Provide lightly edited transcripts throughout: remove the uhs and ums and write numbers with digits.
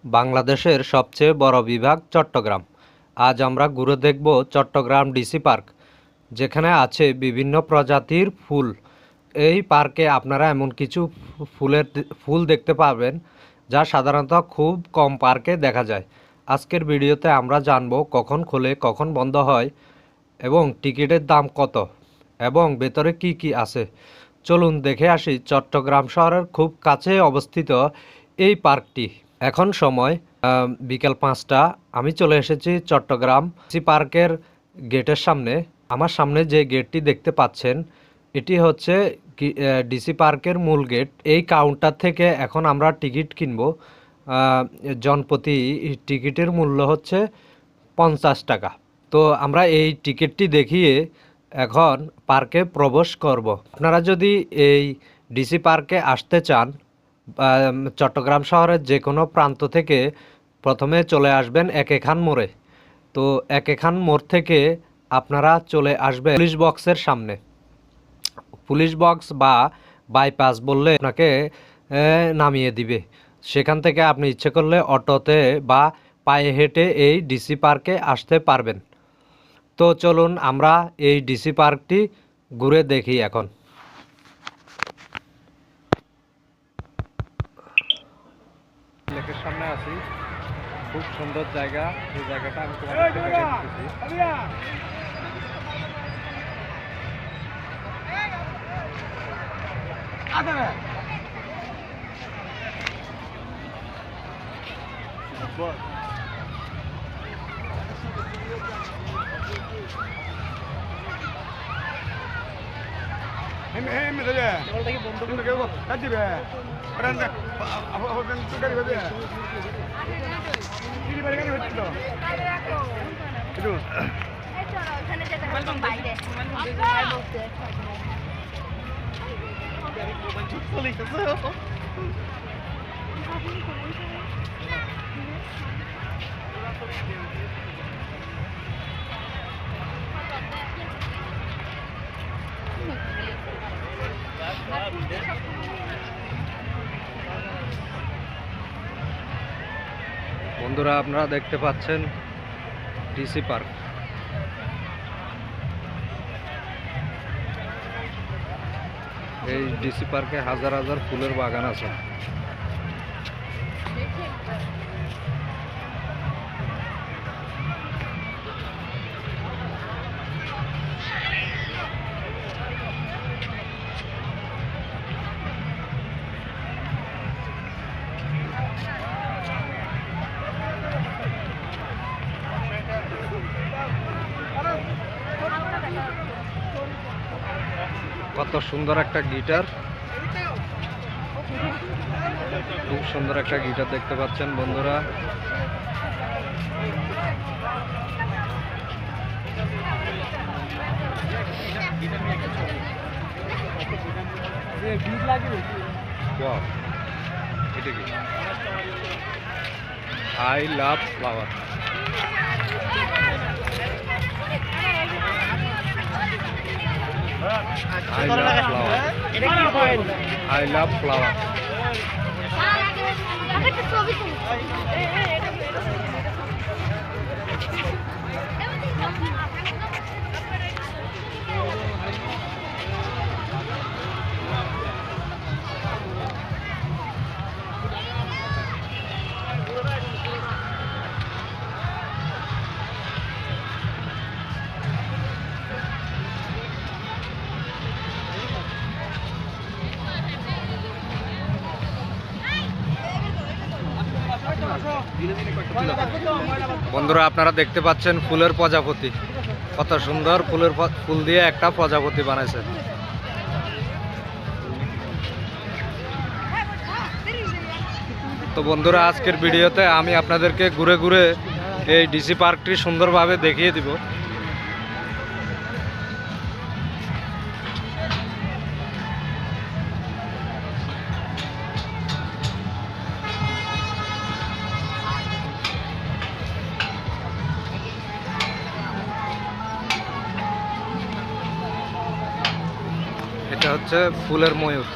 বাংলাদেশের সবচেয়ে বড় বিভাগ চট্টগ্রাম। আজ আমরা ঘুরে দেখব চট্টগ্রাম ডিসি পার্ক, যেখানে আছে বিভিন্ন প্রজাতির ফুল। এই পার্কে আপনারা এমন কিছু ফুল দেখতে পাবেন যা সাধারণত খুব কম পার্কে দেখা যায়। আজকের ভিডিওতে আমরা জানব কখন খোলে, কখন বন্ধ হয় এবং টিকিটের দাম কত এবং ভেতরে কি কি আছে। চলুন দেখে আসি চট্টগ্রাম শহরের খুব কাছে অবস্থিত এই পার্কটি। এখন সময় বিকেল 5টা। আমি চলে এসেছি চট্টগ্রাম ডিসি পার্কের গেটের সামনে। আমার সামনে যে গেটটি দেখতে পাচ্ছেন, এটি হচ্ছে ডিসি পার্কের মূল গেট। এই কাউন্টার থেকে এখন আমরা টিকিট কিনব। জনপ্রতি টিকিটের মূল্য হচ্ছে 50 টাকা। তো আমরা এই টিকিটটি দেখিয়ে এখন পার্কে প্রবেশ করব। আপনারা যদি এই ডিসি পার্কে আসতে চান, চট্টগ্রাম শহরের যে কোনো প্রান্ত থেকে প্রথমে চলে আসবেন একে খান মোড়ে। তো একে খান মোড় থেকে আপনারা চলে আসবেন পুলিশ বক্সের সামনে। পুলিশ বক্স বা বাইপাস বললে আপনাকে নামিয়ে দিবে। সেখান থেকে আপনি ইচ্ছে করলে অটোতে বা পায়ে হেঁটে এই ডিসি পার্কে আসতে পারবেন। তো চলুন আমরা এই ডিসি পার্কটি ঘুরে দেখি এখন। লেকের সামনে আছি, খুব সুন্দর জায়গা। এই জায়গাটা আমি তোমাদের দেখতেছি। বন্ধুরা, আপনারা দেখতে পাচ্ছেন ডিসি পার্ক। এই ডিসি পার্কে হাজার হাজার ফুলের বাগান আছে। কত সুন্দর একটা গিটার, খুব সুন্দর একটা গিটার দেখতে পাচ্ছেন বন্ধুরা। এটা কি? I love flower. I love flower. I love flower. বন্ধুরা, আপনারা দেখতে পাচ্ছেন ফুলের প্রজাপতি। কত সুন্দর ফুল দিয়ে একটা প্রজাপতি বানাইছে। তো বন্ধুরা, আজকের ভিডিওতে আমি আপনাদেরকে ঘুরে ঘুরে এই ডিসি পার্কটি সুন্দরভাবে দেখিয়ে দিব। এটা হচ্ছে ফুলের ময়ূর।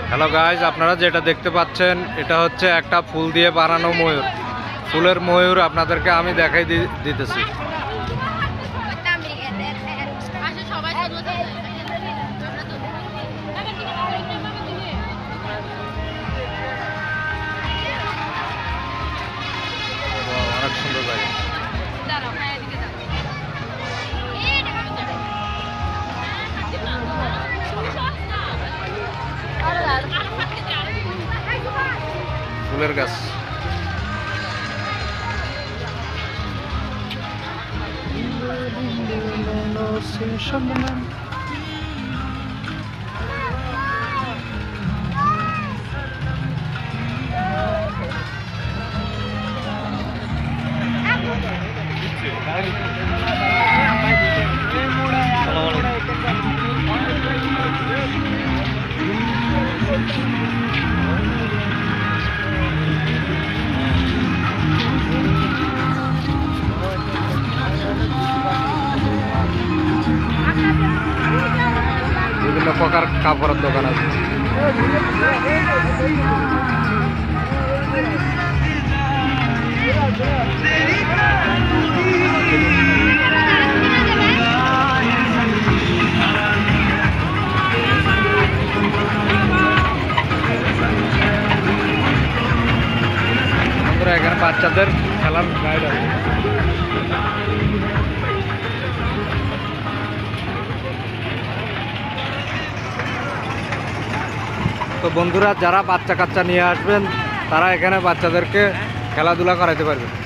হ্যালো গাইজ, আপনারা যেটা দেখতে পাচ্ছেন এটা হচ্ছে একটা ফুল দিয়ে বানানো ময়ূর। ফুলের ময়ূর আপনাদেরকে আমি দেখাই দিতেছি। অনেক সুন্দর জায়গা। ফুলের গাছ। বিভিন্ন প্রকার কাপড়ের দোকান আছে। এখানে বাচ্চাদের খেলার রাইড আছে। তো বন্ধুরা, যারা বাচ্চা কাচ্চা নিয়ে আসবেন তারা এখানে বাচ্চাদেরকে খেলাধুলা করাতে পারবে।